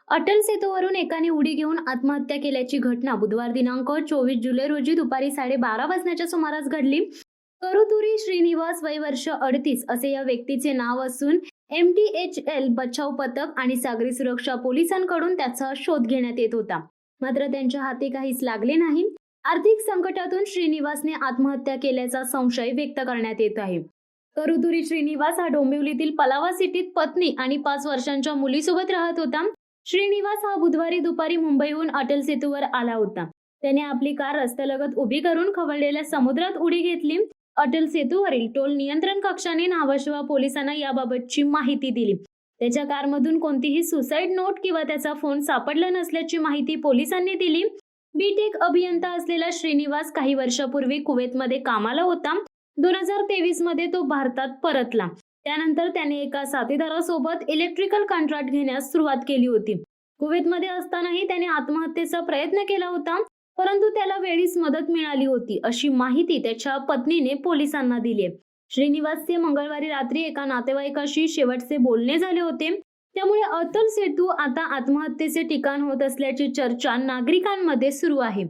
अटल सेतूवरून एकाने उडी घेऊन आत्महत्या केल्याची घटना बुधवार दिनांक 24 जुलै रोजी दुपारी 12:30 वाजण्याच्या सुमारास घडली। करुतुरी श्रीनिवास वय वर्ष 38 असे या व्यक्तीचे नाव असून MTHL बचाव पथक आणि सागरी सुरक्षा पोलिसांकडून त्याचा शोध घेण्यात येत होता, मात्र त्यांच्या हाती काहीच लागले नाही। आर्थिक संकटातून श्रीनिवासने आत्महत्या केल्याचा संशय व्यक्त करण्यात येत आहे। करुतुरी श्रीनिवास हा डोंबिवलीतील पलावा सिटीत पत्नी आणि 5 वर्षांच्या मुलीसोबत राहत होता। श्रीनिवास हा बुधवारी दुपारी मुंबईहून अटल सेतूवर आला होता। त्याने आपली कार रस्त्यालगत उभी करून खवळलेल्या समुद्रात उडी घेतली। अटल सेतूवरील टोल नियंत्रण कक्षाने न्हावाशेवा पोलिसांना याबाबतची माहिती दिली। त्याच्या कारमधून कोणतीही सुसाईड नोट किंवा त्याचा फोन सापडला नसल्याची माहिती पोलिसांनी दिली। बीटेक अभियंता असलेला श्रीनिवास काही वर्षापूर्वी कुवेतमध्ये कामाला होता। 2023 मध्ये तो भारतात परतला। त्यानंतर त्याने एका साथीदारासोबत इलेक्ट्रिकल कॉन्ट्रॅक्ट घेण्यास सुरुवात केली होती। कुवेतमध्ये असतानाही त्याने आत्महत्येचा प्रयत्न केला होता, परंतु त्याला वेळीच मदत मिळाली होती, अशी माहिती त्याच्या पत्नीने पोलिसांना दिली। श्रीनिवासचे मंगळवारी रात्री एका नातेवाईकाशी शेवटचे बोलणे झाले होते। त्यामुळे अटल सेतू आता आत्महत्येचे ठिकाण होत असल्याची चर्चा नागरिकांमध्ये सुरू आहे।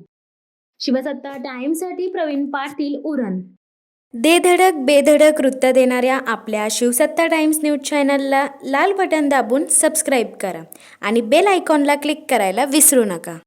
शिवसत्ता टाइम्ससाठी प्रवीण पाटील, उरण। दे धडक बेधडक वृत्त देणाऱ्या आपल्या शिवसत्ता टाइम्स न्यूज चॅनलला लाल बटन दाबून सबस्क्राईब करा आणि बेल आयकॉनला क्लिक करायला विसरू नका।